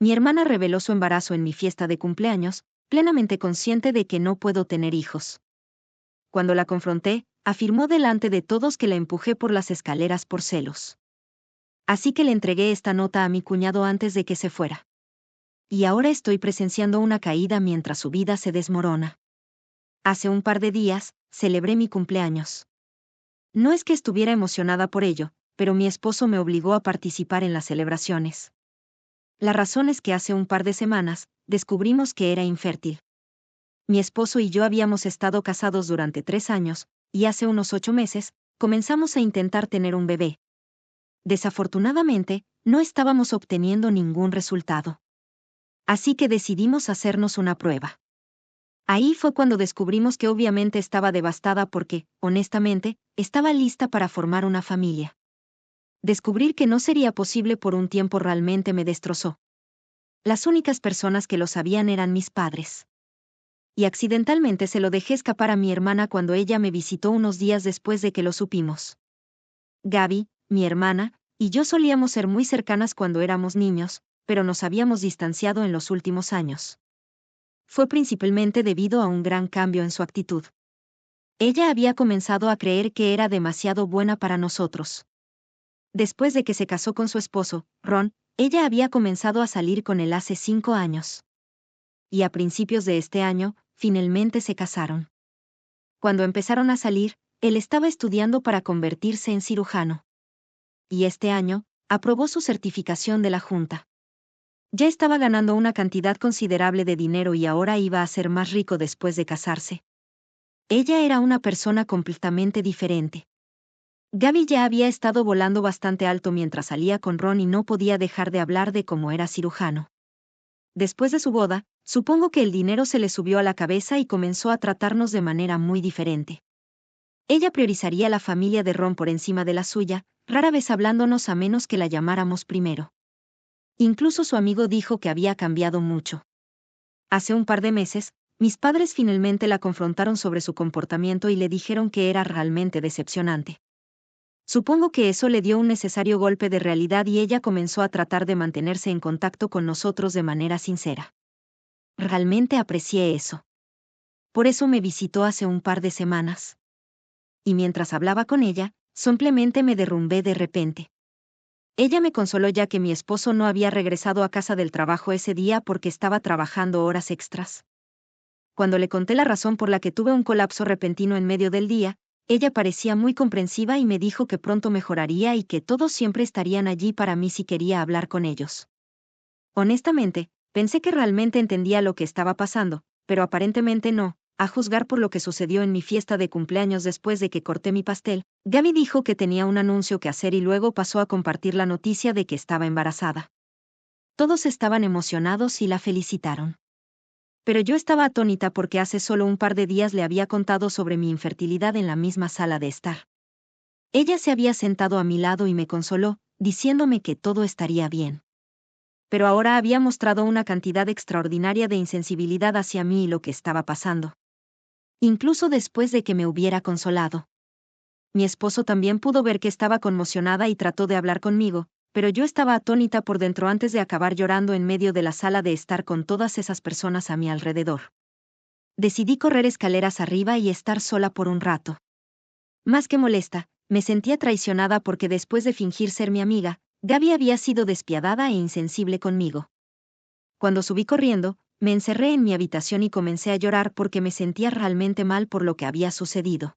Mi hermana reveló su embarazo en mi fiesta de cumpleaños, plenamente consciente de que no puedo tener hijos. Cuando la confronté, afirmó delante de todos que la empujé por las escaleras por celos. Así que le entregué esta nota a mi cuñado antes de que se fuera. Y ahora estoy presenciando una caída mientras su vida se desmorona. Hace un par de días, celebré mi cumpleaños. No es que estuviera emocionada por ello, pero mi esposo me obligó a participar en las celebraciones. La razón es que hace un par de semanas, descubrimos que era infértil. Mi esposo y yo habíamos estado casados durante 3 años, y hace unos 8 meses, comenzamos a intentar tener un bebé. Desafortunadamente, no estábamos obteniendo ningún resultado. Así que decidimos hacernos una prueba. Ahí fue cuando descubrimos que obviamente estaba devastada porque, honestamente, estaba lista para formar una familia. Descubrir que no sería posible por un tiempo realmente me destrozó. Las únicas personas que lo sabían eran mis padres. Y accidentalmente se lo dejé escapar a mi hermana cuando ella me visitó unos días después de que lo supimos. Gaby, mi hermana, y yo solíamos ser muy cercanas cuando éramos niños, pero nos habíamos distanciado en los últimos años. Fue principalmente debido a un gran cambio en su actitud. Ella había comenzado a creer que era demasiado buena para nosotros. Después de que se casó con su esposo, Ron, ella había comenzado a salir con él hace 5 años. Y a principios de este año, finalmente se casaron. Cuando empezaron a salir, él estaba estudiando para convertirse en cirujano. Y este año, aprobó su certificación de la Junta. Ya estaba ganando una cantidad considerable de dinero y ahora iba a ser más rico después de casarse. Ella era una persona completamente diferente. Gaby ya había estado volando bastante alto mientras salía con Ron y no podía dejar de hablar de cómo era cirujano. Después de su boda, supongo que el dinero se le subió a la cabeza y comenzó a tratarnos de manera muy diferente. Ella priorizaría la familia de Ron por encima de la suya, rara vez hablándonos a menos que la llamáramos primero. Incluso su amigo dijo que había cambiado mucho. Hace un par de meses, mis padres finalmente la confrontaron sobre su comportamiento y le dijeron que era realmente decepcionante. Supongo que eso le dio un necesario golpe de realidad y ella comenzó a tratar de mantenerse en contacto con nosotros de manera sincera. Realmente aprecié eso. Por eso me visitó hace un par de semanas. Y mientras hablaba con ella, simplemente me derrumbé de repente. Ella me consoló ya que mi esposo no había regresado a casa del trabajo ese día porque estaba trabajando horas extras. Cuando le conté la razón por la que tuve un colapso repentino en medio del día, ella parecía muy comprensiva y me dijo que pronto mejoraría y que todos siempre estarían allí para mí si quería hablar con ellos. Honestamente, pensé que realmente entendía lo que estaba pasando, pero aparentemente no, a juzgar por lo que sucedió en mi fiesta de cumpleaños después de que corté mi pastel. Gaby dijo que tenía un anuncio que hacer y luego pasó a compartir la noticia de que estaba embarazada. Todos estaban emocionados y la felicitaron. Pero yo estaba atónita porque hace solo un par de días le había contado sobre mi infertilidad en la misma sala de estar. Ella se había sentado a mi lado y me consoló, diciéndome que todo estaría bien. Pero ahora había mostrado una cantidad extraordinaria de insensibilidad hacia mí y lo que estaba pasando. Incluso después de que me hubiera consolado. Mi esposo también pudo ver que estaba conmocionada y trató de hablar conmigo, pero yo estaba atónita por dentro antes de acabar llorando en medio de la sala de estar con todas esas personas a mi alrededor. Decidí correr escaleras arriba y estar sola por un rato. Más que molesta, me sentía traicionada porque después de fingir ser mi amiga, Gaby había sido despiadada e insensible conmigo. Cuando subí corriendo, me encerré en mi habitación y comencé a llorar porque me sentía realmente mal por lo que había sucedido.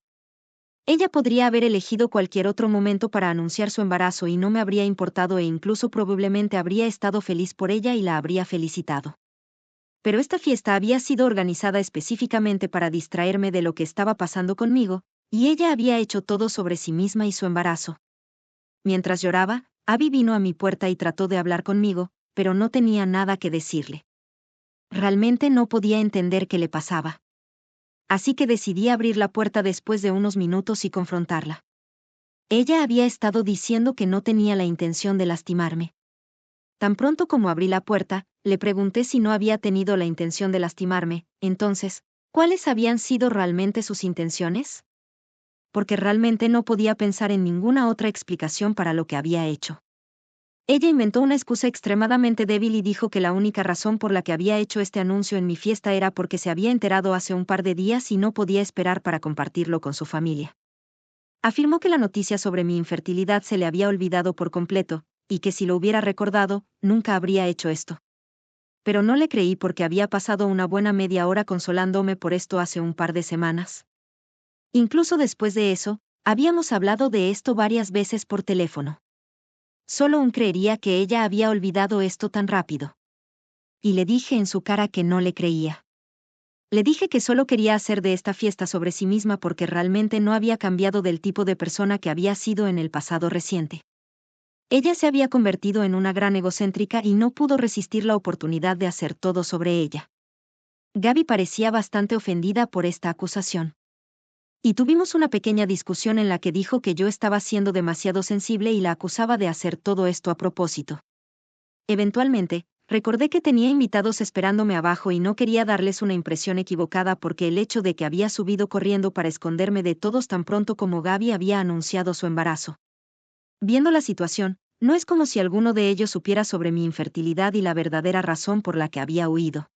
Ella podría haber elegido cualquier otro momento para anunciar su embarazo y no me habría importado e incluso probablemente habría estado feliz por ella y la habría felicitado. Pero esta fiesta había sido organizada específicamente para distraerme de lo que estaba pasando conmigo, y ella había hecho todo sobre sí misma y su embarazo. Mientras lloraba, Abby vino a mi puerta y trató de hablar conmigo, pero no tenía nada que decirle. Realmente no podía entender qué le pasaba. Así que decidí abrir la puerta después de unos minutos y confrontarla. Ella había estado diciendo que no tenía la intención de lastimarme. Tan pronto como abrí la puerta, le pregunté si no había tenido la intención de lastimarme. Entonces, ¿cuáles habían sido realmente sus intenciones? Porque realmente no podía pensar en ninguna otra explicación para lo que había hecho. Ella inventó una excusa extremadamente débil y dijo que la única razón por la que había hecho este anuncio en mi fiesta era porque se había enterado hace un par de días y no podía esperar para compartirlo con su familia. Afirmó que la noticia sobre mi infertilidad se le había olvidado por completo, y que si lo hubiera recordado, nunca habría hecho esto. Pero no le creí porque había pasado una buena media hora consolándome por esto hace un par de semanas. Incluso después de eso, habíamos hablado de esto varias veces por teléfono. Solo un creería que ella había olvidado esto tan rápido. Y le dije en su cara que no le creía. Le dije que solo quería hacer de esta fiesta sobre sí misma porque realmente no había cambiado del tipo de persona que había sido en el pasado reciente. Ella se había convertido en una gran egocéntrica y no pudo resistir la oportunidad de hacer todo sobre ella. Gaby parecía bastante ofendida por esta acusación. Y tuvimos una pequeña discusión en la que dijo que yo estaba siendo demasiado sensible y la acusaba de hacer todo esto a propósito. Eventualmente, recordé que tenía invitados esperándome abajo y no quería darles una impresión equivocada porque el hecho de que había subido corriendo para esconderme de todos tan pronto como Gaby había anunciado su embarazo. Viendo la situación, no es como si alguno de ellos supiera sobre mi infertilidad y la verdadera razón por la que había huido.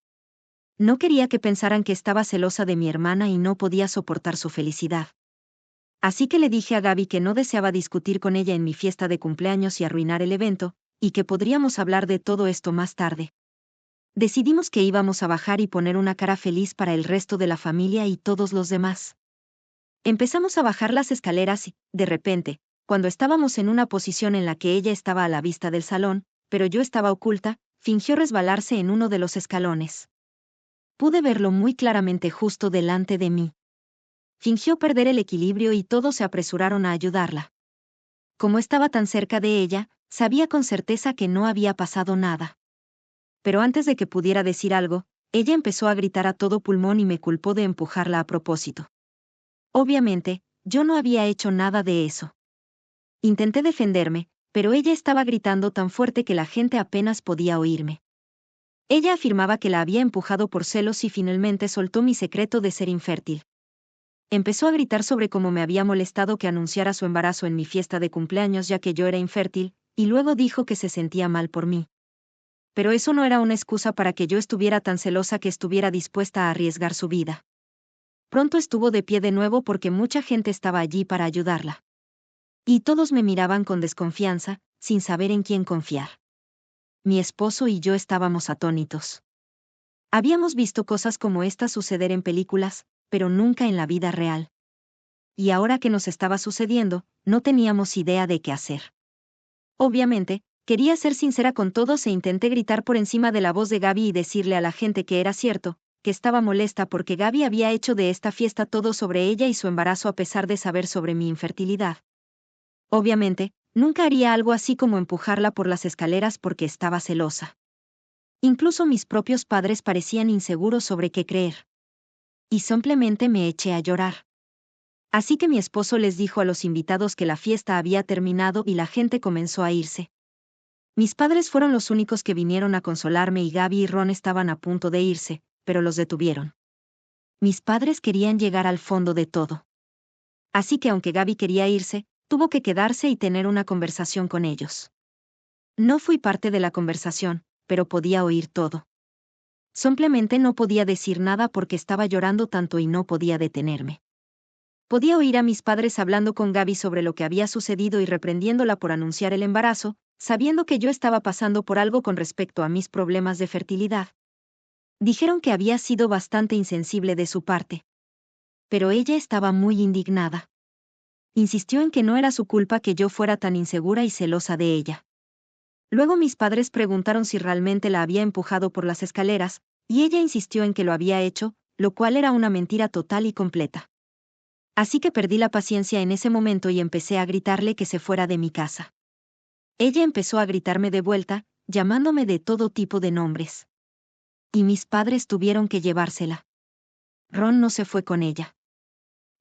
No quería que pensaran que estaba celosa de mi hermana y no podía soportar su felicidad. Así que le dije a Gaby que no deseaba discutir con ella en mi fiesta de cumpleaños y arruinar el evento, y que podríamos hablar de todo esto más tarde. Decidimos que íbamos a bajar y poner una cara feliz para el resto de la familia y todos los demás. Empezamos a bajar las escaleras y, de repente, cuando estábamos en una posición en la que ella estaba a la vista del salón, pero yo estaba oculta, fingió resbalarse en uno de los escalones. Pude verlo muy claramente justo delante de mí. Fingió perder el equilibrio y todos se apresuraron a ayudarla. Como estaba tan cerca de ella, sabía con certeza que no había pasado nada. Pero antes de que pudiera decir algo, ella empezó a gritar a todo pulmón y me culpó de empujarla a propósito. Obviamente, yo no había hecho nada de eso. Intenté defenderme, pero ella estaba gritando tan fuerte que la gente apenas podía oírme. Ella afirmaba que la había empujado por celos y finalmente soltó mi secreto de ser infértil. Empezó a gritar sobre cómo me había molestado que anunciara su embarazo en mi fiesta de cumpleaños ya que yo era infértil, y luego dijo que se sentía mal por mí. Pero eso no era una excusa para que yo estuviera tan celosa que estuviera dispuesta a arriesgar su vida. Pronto estuvo de pie de nuevo porque mucha gente estaba allí para ayudarla. Y todos me miraban con desconfianza, sin saber en quién confiar. Mi esposo y yo estábamos atónitos. Habíamos visto cosas como estas suceder en películas, pero nunca en la vida real. Y ahora que nos estaba sucediendo, no teníamos idea de qué hacer. Obviamente, quería ser sincera con todos e intenté gritar por encima de la voz de Gaby y decirle a la gente que era cierto, que estaba molesta porque Gaby había hecho de esta fiesta todo sobre ella y su embarazo a pesar de saber sobre mi infertilidad. Obviamente, nunca haría algo así como empujarla por las escaleras porque estaba celosa. Incluso mis propios padres parecían inseguros sobre qué creer. Y simplemente me eché a llorar. Así que mi esposo les dijo a los invitados que la fiesta había terminado y la gente comenzó a irse. Mis padres fueron los únicos que vinieron a consolarme y Gaby y Ron estaban a punto de irse, pero los detuvieron. Mis padres querían llegar al fondo de todo. Así que aunque Gaby quería irse, tuvo que quedarse y tener una conversación con ellos. No fui parte de la conversación, pero podía oír todo. Simplemente no podía decir nada porque estaba llorando tanto y no podía detenerme. Podía oír a mis padres hablando con Gaby sobre lo que había sucedido y reprendiéndola por anunciar el embarazo, sabiendo que yo estaba pasando por algo con respecto a mis problemas de fertilidad. Dijeron que había sido bastante insensible de su parte. Pero ella estaba muy indignada. Insistió en que no era su culpa que yo fuera tan insegura y celosa de ella. Luego mis padres preguntaron si realmente la había empujado por las escaleras, y ella insistió en que lo había hecho, lo cual era una mentira total y completa. Así que perdí la paciencia en ese momento y empecé a gritarle que se fuera de mi casa. Ella empezó a gritarme de vuelta, llamándome de todo tipo de nombres. Y mis padres tuvieron que llevársela. Ron no se fue con ella.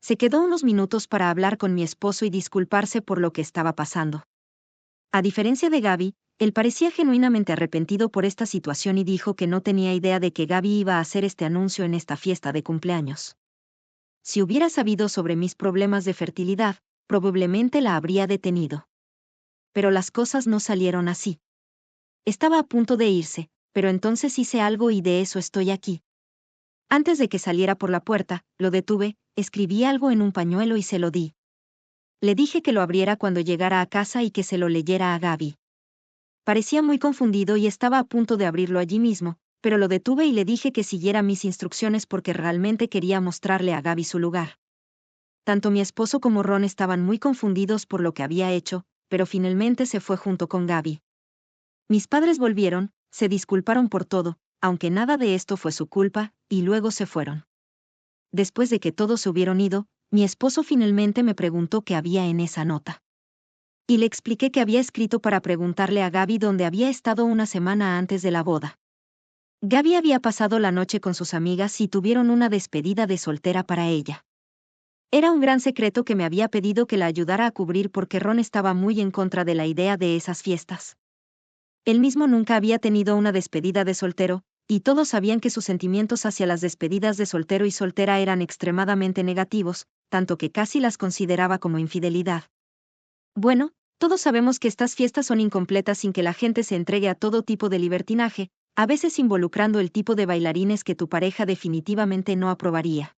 Se quedó unos minutos para hablar con mi esposo y disculparse por lo que estaba pasando. A diferencia de Gaby, él parecía genuinamente arrepentido por esta situación y dijo que no tenía idea de que Gaby iba a hacer este anuncio en esta fiesta de cumpleaños. Si hubiera sabido sobre mis problemas de fertilidad, probablemente la habría detenido. Pero las cosas no salieron así. Estaba a punto de irse, pero entonces hice algo y de eso estoy aquí. Antes de que saliera por la puerta, lo detuve, escribí algo en un pañuelo y se lo di. Le dije que lo abriera cuando llegara a casa y que se lo leyera a Gaby. Parecía muy confundido y estaba a punto de abrirlo allí mismo, pero lo detuve y le dije que siguiera mis instrucciones porque realmente quería mostrarle a Gaby su lugar. Tanto mi esposo como Ron estaban muy confundidos por lo que había hecho, pero finalmente se fue junto con Gaby. Mis padres volvieron, se disculparon por todo, aunque nada de esto fue su culpa, y luego se fueron. Después de que todos se hubieron ido, mi esposo finalmente me preguntó qué había en esa nota. Y le expliqué que había escrito para preguntarle a Gaby dónde había estado una semana antes de la boda. Gaby había pasado la noche con sus amigas y tuvieron una despedida de soltera para ella. Era un gran secreto que me había pedido que la ayudara a cubrir porque Ron estaba muy en contra de la idea de esas fiestas. Él mismo nunca había tenido una despedida de soltero, y todos sabían que sus sentimientos hacia las despedidas de soltero y soltera eran extremadamente negativos, tanto que casi las consideraba como infidelidad. Bueno, todos sabemos que estas fiestas son incompletas sin que la gente se entregue a todo tipo de libertinaje, a veces involucrando el tipo de bailarines que tu pareja definitivamente no aprobaría.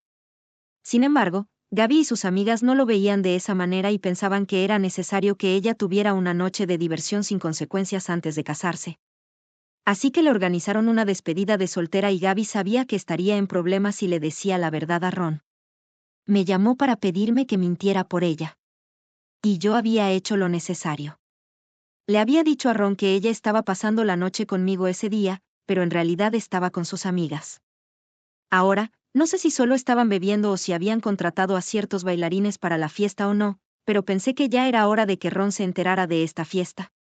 Sin embargo, Gaby y sus amigas no lo veían de esa manera y pensaban que era necesario que ella tuviera una noche de diversión sin consecuencias antes de casarse. Así que le organizaron una despedida de soltera y Gaby sabía que estaría en problemas si le decía la verdad a Ron. Me llamó para pedirme que mintiera por ella. Y yo había hecho lo necesario. Le había dicho a Ron que ella estaba pasando la noche conmigo ese día, pero en realidad estaba con sus amigas. Ahora, no sé si solo estaban bebiendo o si habían contratado a ciertos bailarines para la fiesta o no, pero pensé que ya era hora de que Ron se enterara de esta fiesta.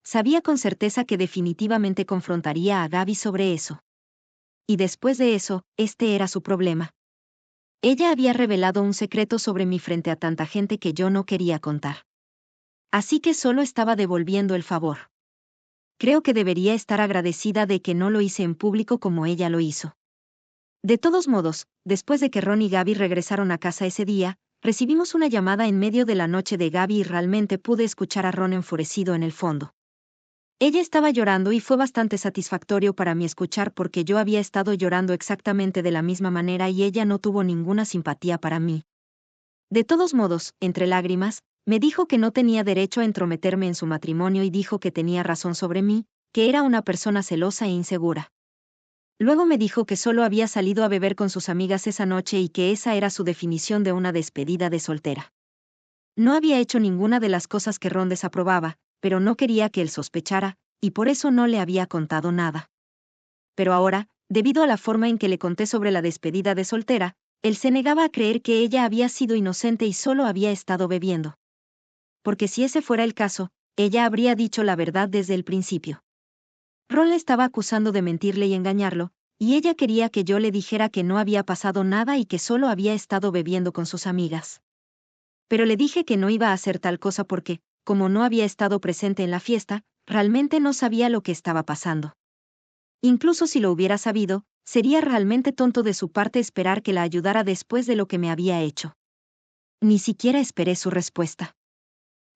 Sabía con certeza que definitivamente confrontaría a Gaby sobre eso. Y después de eso, este era su problema. Ella había revelado un secreto sobre mí frente a tanta gente que yo no quería contar. Así que solo estaba devolviendo el favor. Creo que debería estar agradecida de que no lo hice en público como ella lo hizo. De todos modos, después de que Ron y Gaby regresaron a casa ese día, recibimos una llamada en medio de la noche de Gaby y realmente pude escuchar a Ron enfurecido en el fondo. Ella estaba llorando y fue bastante satisfactorio para mí escuchar porque yo había estado llorando exactamente de la misma manera y ella no tuvo ninguna simpatía para mí. De todos modos, entre lágrimas, me dijo que no tenía derecho a entrometerme en su matrimonio y dijo que tenía razón sobre mí, que era una persona celosa e insegura. Luego me dijo que solo había salido a beber con sus amigas esa noche y que esa era su definición de una despedida de soltera. No había hecho ninguna de las cosas que Ron desaprobaba, pero no quería que él sospechara, y por eso no le había contado nada. Pero ahora, debido a la forma en que le conté sobre la despedida de soltera, él se negaba a creer que ella había sido inocente y solo había estado bebiendo. Porque si ese fuera el caso, ella habría dicho la verdad desde el principio. Ron le estaba acusando de mentirle y engañarlo, y ella quería que yo le dijera que no había pasado nada y que solo había estado bebiendo con sus amigas. Pero le dije que no iba a hacer tal cosa porque, como no había estado presente en la fiesta, realmente no sabía lo que estaba pasando. Incluso si lo hubiera sabido, sería realmente tonto de su parte esperar que la ayudara después de lo que me había hecho. Ni siquiera esperé su respuesta.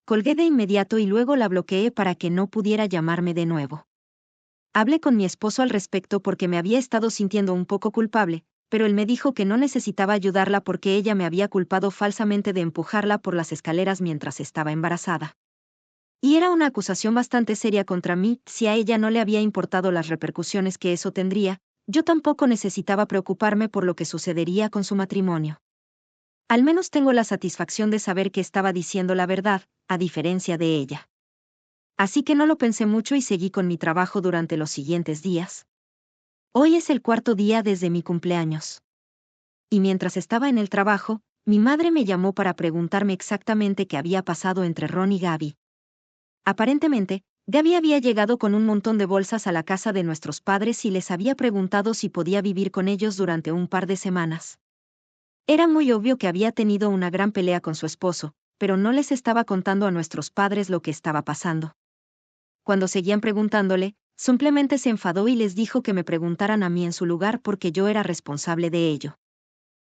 Colgué de inmediato y luego la bloqueé para que no pudiera llamarme de nuevo. Hablé con mi esposo al respecto porque me había estado sintiendo un poco culpable, pero él me dijo que no necesitaba ayudarla porque ella me había culpado falsamente de empujarla por las escaleras mientras estaba embarazada. Y era una acusación bastante seria contra mí. Si a ella no le había importado las repercusiones que eso tendría, yo tampoco necesitaba preocuparme por lo que sucedería con su matrimonio. Al menos tengo la satisfacción de saber que estaba diciendo la verdad, a diferencia de ella. Así que no lo pensé mucho y seguí con mi trabajo durante los siguientes días. Hoy es el cuarto día desde mi cumpleaños. Y mientras estaba en el trabajo, mi madre me llamó para preguntarme exactamente qué había pasado entre Ron y Gaby. Aparentemente, Gaby había llegado con un montón de bolsas a la casa de nuestros padres y les había preguntado si podía vivir con ellos durante un par de semanas. Era muy obvio que había tenido una gran pelea con su esposo, pero no les estaba contando a nuestros padres lo que estaba pasando. Cuando seguían preguntándole, simplemente se enfadó y les dijo que me preguntaran a mí en su lugar porque yo era responsable de ello.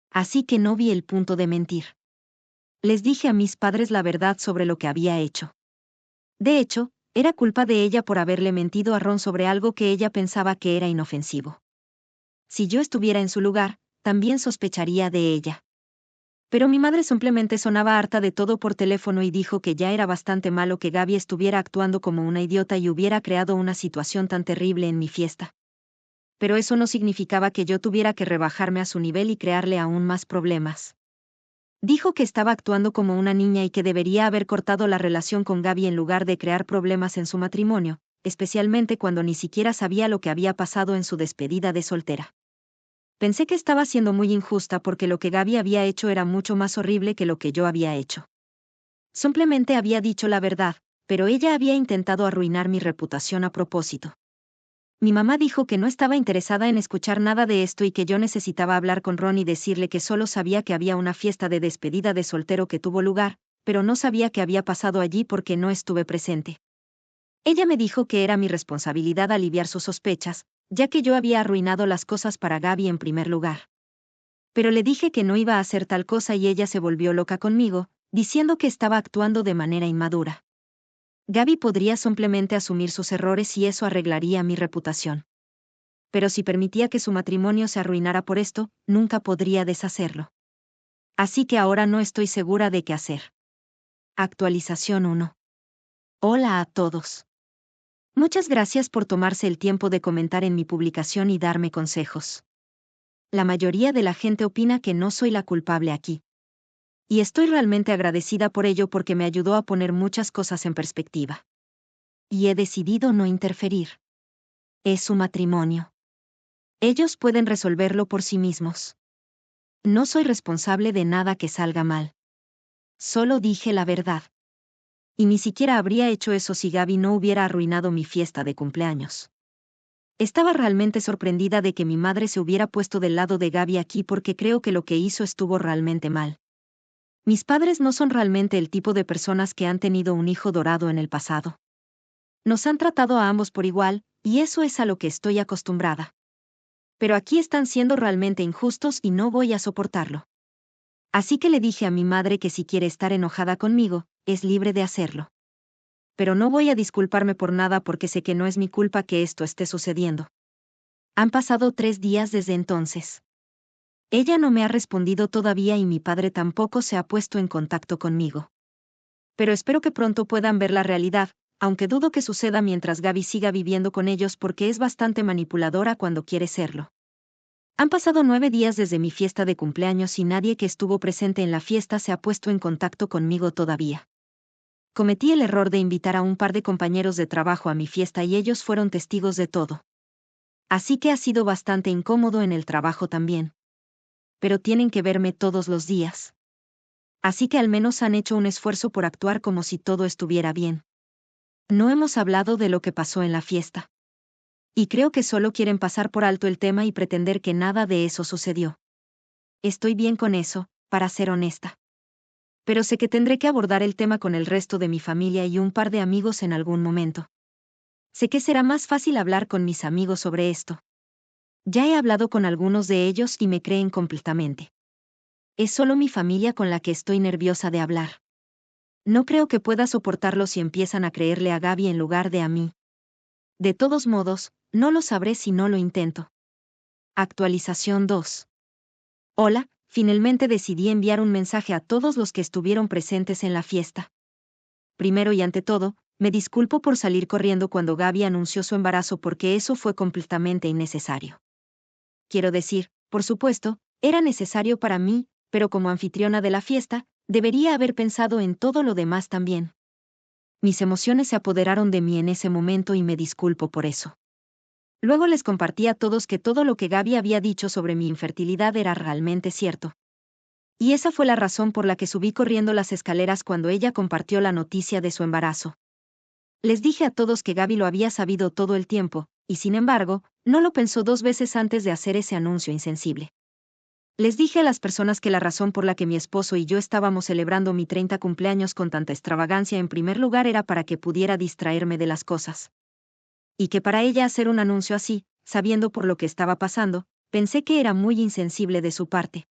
Así que no vi el punto de mentir. Les dije a mis padres la verdad sobre lo que había hecho. De hecho, Era culpa de ella por haberle mentido a Ron sobre algo que ella pensaba que era inofensivo. Si yo estuviera en su lugar, también sospecharía de ella. Pero mi madre simplemente sonaba harta de todo por teléfono y dijo que ya era bastante malo que Gaby estuviera actuando como una idiota y hubiera creado una situación tan terrible en mi fiesta. Pero eso no significaba que yo tuviera que rebajarme a su nivel y crearle aún más problemas. Dijo que estaba actuando como una niña y que debería haber cortado la relación con Gaby en lugar de crear problemas en su matrimonio, especialmente cuando ni siquiera sabía lo que había pasado en su despedida de soltera. Pensé que estaba siendo muy injusta porque lo que Gaby había hecho era mucho más horrible que lo que yo había hecho. Simplemente había dicho la verdad, pero ella había intentado arruinar mi reputación a propósito. Mi mamá dijo que no estaba interesada en escuchar nada de esto y que yo necesitaba hablar con Ron y decirle que solo sabía que había una fiesta de despedida de soltero que tuvo lugar, pero no sabía qué había pasado allí porque no estuve presente. Ella me dijo que era mi responsabilidad aliviar sus sospechas, ya que yo había arruinado las cosas para Gaby en primer lugar. Pero le dije que no iba a hacer tal cosa y ella se volvió loca conmigo, diciendo que estaba actuando de manera inmadura. Gaby podría simplemente asumir sus errores y eso arreglaría mi reputación. Pero si permitía que su matrimonio se arruinara por esto, nunca podría deshacerlo. Así que ahora no estoy segura de qué hacer. Actualización 1. Hola a todos. Muchas gracias por tomarse el tiempo de comentar en mi publicación y darme consejos. La mayoría de la gente opina que no soy la culpable aquí. Y estoy realmente agradecida por ello porque me ayudó a poner muchas cosas en perspectiva. Y he decidido no interferir. Es su matrimonio. Ellos pueden resolverlo por sí mismos. No soy responsable de nada que salga mal. Solo dije la verdad. Y ni siquiera habría hecho eso si Gaby no hubiera arruinado mi fiesta de cumpleaños. Estaba realmente sorprendida de que mi madre se hubiera puesto del lado de Gaby aquí porque creo que lo que hizo estuvo realmente mal. Mis padres no son realmente el tipo de personas que han tenido un hijo dorado en el pasado. Nos han tratado a ambos por igual, y eso es a lo que estoy acostumbrada. Pero aquí están siendo realmente injustos y no voy a soportarlo. Así que le dije a mi madre que si quiere estar enojada conmigo, es libre de hacerlo. Pero no voy a disculparme por nada porque sé que no es mi culpa que esto esté sucediendo. Han pasado 3 días desde entonces. Ella no me ha respondido todavía y mi padre tampoco se ha puesto en contacto conmigo. Pero espero que pronto puedan ver la realidad, aunque dudo que suceda mientras Gaby siga viviendo con ellos porque es bastante manipuladora cuando quiere serlo. Han pasado 9 días desde mi fiesta de cumpleaños y nadie que estuvo presente en la fiesta se ha puesto en contacto conmigo todavía. Cometí el error de invitar a un par de compañeros de trabajo a mi fiesta y ellos fueron testigos de todo. Así que ha sido bastante incómodo en el trabajo también. Pero tienen que verme todos los días. Así que al menos han hecho un esfuerzo por actuar como si todo estuviera bien. No hemos hablado de lo que pasó en la fiesta. Y creo que solo quieren pasar por alto el tema y pretender que nada de eso sucedió. Estoy bien con eso, para ser honesta. Pero sé que tendré que abordar el tema con el resto de mi familia y un par de amigos en algún momento. Sé que será más fácil hablar con mis amigos sobre esto. Ya he hablado con algunos de ellos y me creen completamente. Es solo mi familia con la que estoy nerviosa de hablar. No creo que pueda soportarlo si empiezan a creerle a Gaby en lugar de a mí. De todos modos, no lo sabré si no lo intento. Actualización 2. Hola, finalmente decidí enviar un mensaje a todos los que estuvieron presentes en la fiesta. Primero y ante todo, me disculpo por salir corriendo cuando Gaby anunció su embarazo porque eso fue completamente innecesario. Quiero decir, por supuesto, era necesario para mí, pero como anfitriona de la fiesta, debería haber pensado en todo lo demás también. Mis emociones se apoderaron de mí en ese momento y me disculpo por eso. Luego les compartí a todos que todo lo que Gaby había dicho sobre mi infertilidad era realmente cierto. Y esa fue la razón por la que subí corriendo las escaleras cuando ella compartió la noticia de su embarazo. Les dije a todos que Gaby lo había sabido todo el tiempo, y sin embargo, no lo pensó 2 veces antes de hacer ese anuncio insensible. Les dije a las personas que la razón por la que mi esposo y yo estábamos celebrando mi 30 cumpleaños con tanta extravagancia en primer lugar era para que pudiera distraerme de las cosas. Y que para ella hacer un anuncio así, sabiendo por lo que estaba pasando, pensé que era muy insensible de su parte.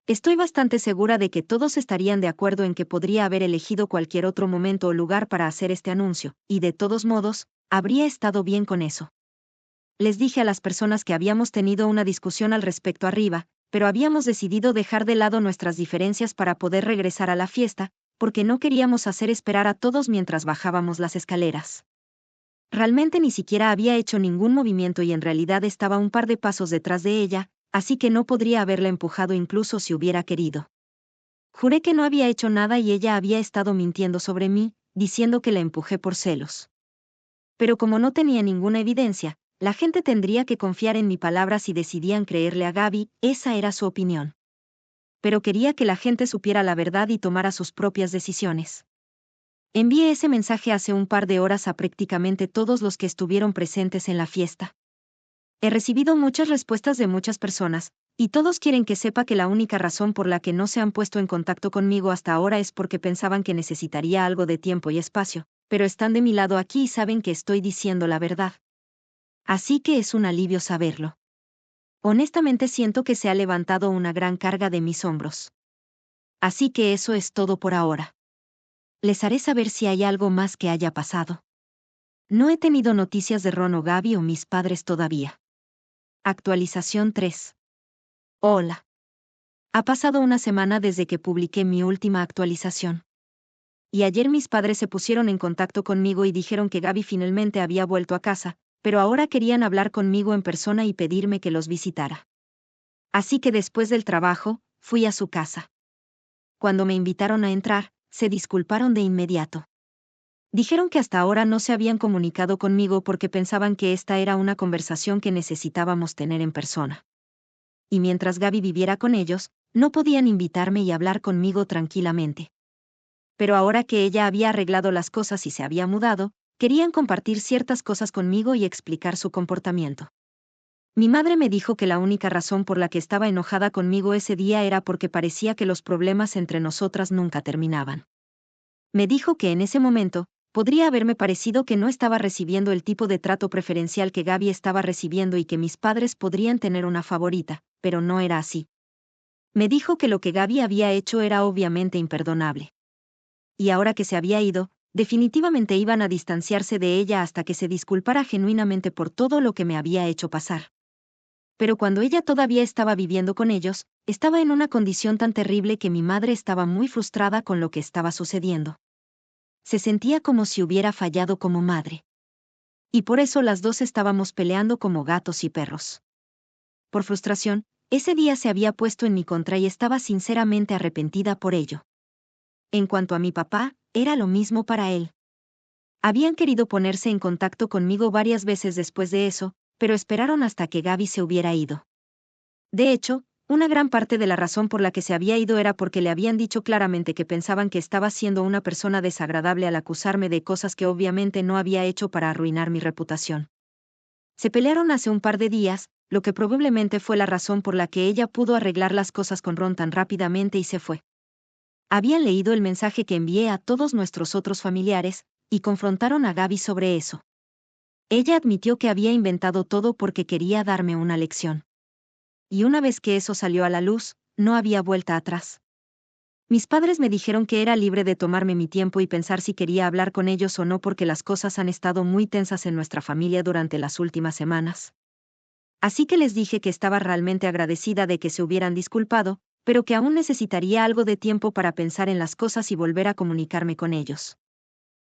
Estoy bastante segura de que todos estarían de acuerdo en que podría haber elegido cualquier otro momento o lugar para hacer este anuncio, y de todos modos, habría estado bien con eso. Les dije a las personas que habíamos tenido una discusión al respecto arriba, pero habíamos decidido dejar de lado nuestras diferencias para poder regresar a la fiesta, porque no queríamos hacer esperar a todos mientras bajábamos las escaleras. Realmente ni siquiera había hecho ningún movimiento y en realidad estaba un par de pasos detrás de ella, así que no podría haberla empujado incluso si hubiera querido. Juré que no había hecho nada y ella había estado mintiendo sobre mí, diciendo que la empujé por celos. Pero como no tenía ninguna evidencia, la gente tendría que confiar en mi palabra si decidían creerle a Gaby, esa era su opinión. Pero quería que la gente supiera la verdad y tomara sus propias decisiones. Envié ese mensaje hace un par de horas a prácticamente todos los que estuvieron presentes en la fiesta. He recibido muchas respuestas de muchas personas, y todos quieren que sepa que la única razón por la que no se han puesto en contacto conmigo hasta ahora es porque pensaban que necesitaría algo de tiempo y espacio, pero están de mi lado aquí y saben que estoy diciendo la verdad. Así que es un alivio saberlo. Honestamente siento que se ha levantado una gran carga de mis hombros. Así que eso es todo por ahora. Les haré saber si hay algo más que haya pasado. No he tenido noticias de Ron o Gaby o mis padres todavía. Actualización 3. Hola. Ha pasado una semana desde que publiqué mi última actualización. Y ayer mis padres se pusieron en contacto conmigo y dijeron que Gaby finalmente había vuelto a casa, pero ahora querían hablar conmigo en persona y pedirme que los visitara. Así que después del trabajo, fui a su casa. Cuando me invitaron a entrar, se disculparon de inmediato. Dijeron que hasta ahora no se habían comunicado conmigo porque pensaban que esta era una conversación que necesitábamos tener en persona. Y mientras Gaby viviera con ellos, no podían invitarme y hablar conmigo tranquilamente. Pero ahora que ella había arreglado las cosas y se había mudado, querían compartir ciertas cosas conmigo y explicar su comportamiento. Mi madre me dijo que la única razón por la que estaba enojada conmigo ese día era porque parecía que los problemas entre nosotras nunca terminaban. Me dijo que en ese momento, podría haberme parecido que no estaba recibiendo el tipo de trato preferencial que Gaby estaba recibiendo y que mis padres podrían tener una favorita, pero no era así. Me dijo que lo que Gaby había hecho era obviamente imperdonable. Y ahora que se había ido, definitivamente iban a distanciarse de ella hasta que se disculpara genuinamente por todo lo que me había hecho pasar. Pero cuando ella todavía estaba viviendo con ellos, estaba en una condición tan terrible que mi madre estaba muy frustrada con lo que estaba sucediendo. Se sentía como si hubiera fallado como madre. Y por eso las dos estábamos peleando como gatos y perros. Por frustración, ese día se había puesto en mi contra y estaba sinceramente arrepentida por ello. En cuanto a mi papá, era lo mismo para él. Habían querido ponerse en contacto conmigo varias veces después de eso, pero esperaron hasta que Gaby se hubiera ido. De hecho, una gran parte de la razón por la que se había ido era porque le habían dicho claramente que pensaban que estaba siendo una persona desagradable al acusarme de cosas que obviamente no había hecho para arruinar mi reputación. Se pelearon hace un par de días, lo que probablemente fue la razón por la que ella pudo arreglar las cosas con Ron tan rápidamente y se fue. Habían leído el mensaje que envié a todos nuestros otros familiares, y confrontaron a Gaby sobre eso. Ella admitió que había inventado todo porque quería darme una lección. Y una vez que eso salió a la luz, no había vuelta atrás. Mis padres me dijeron que era libre de tomarme mi tiempo y pensar si quería hablar con ellos o no porque las cosas han estado muy tensas en nuestra familia durante las últimas semanas. Así que les dije que estaba realmente agradecida de que se hubieran disculpado, pero que aún necesitaría algo de tiempo para pensar en las cosas y volver a comunicarme con ellos.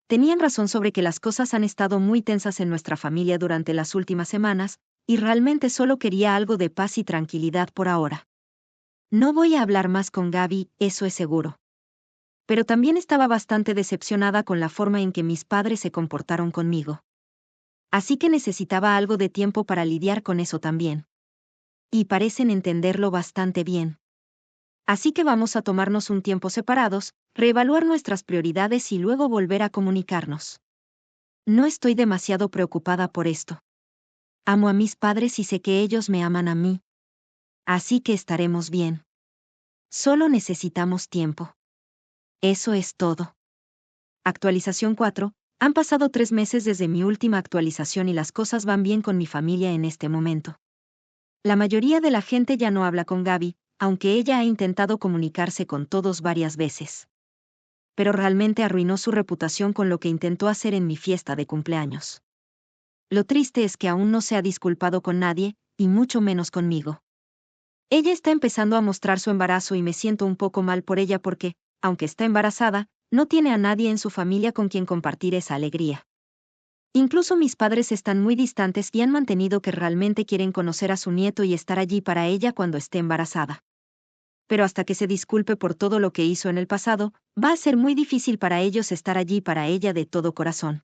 Tenían razón sobre que las cosas han estado muy tensas en nuestra familia durante las últimas semanas, y realmente solo quería algo de paz y tranquilidad por ahora. No voy a hablar más con Gaby, eso es seguro. Pero también estaba bastante decepcionada con la forma en que mis padres se comportaron conmigo. Así que necesitaba algo de tiempo para lidiar con eso también. Y parecen entenderlo bastante bien. Así que vamos a tomarnos un tiempo separados, reevaluar nuestras prioridades y luego volver a comunicarnos. No estoy demasiado preocupada por esto. Amo a mis padres y sé que ellos me aman a mí. Así que estaremos bien. Solo necesitamos tiempo. Eso es todo. Actualización 4. Han pasado 3 meses desde mi última actualización y las cosas van bien con mi familia en este momento. La mayoría de la gente ya no habla con Gaby, aunque ella ha intentado comunicarse con todos varias veces. Pero realmente arruinó su reputación con lo que intentó hacer en mi fiesta de cumpleaños. Lo triste es que aún no se ha disculpado con nadie, y mucho menos conmigo. Ella está empezando a mostrar su embarazo y me siento un poco mal por ella porque, aunque está embarazada, no tiene a nadie en su familia con quien compartir esa alegría. Incluso mis padres están muy distantes y han mantenido que realmente quieren conocer a su nieto y estar allí para ella cuando esté embarazada. Pero hasta que se disculpe por todo lo que hizo en el pasado, va a ser muy difícil para ellos estar allí para ella de todo corazón.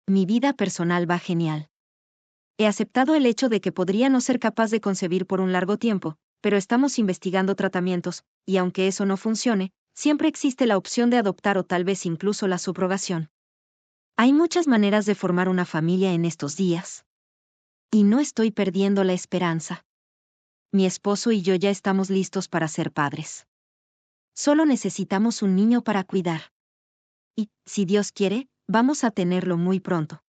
Mi vida personal va genial. He aceptado el hecho de que podría no ser capaz de concebir por un largo tiempo, pero estamos investigando tratamientos, y aunque eso no funcione, siempre existe la opción de adoptar o tal vez incluso la subrogación. Hay muchas maneras de formar una familia en estos días. Y no estoy perdiendo la esperanza. Mi esposo y yo ya estamos listos para ser padres. Solo necesitamos un niño para cuidar. Y, si Dios quiere, vamos a tenerlo muy pronto.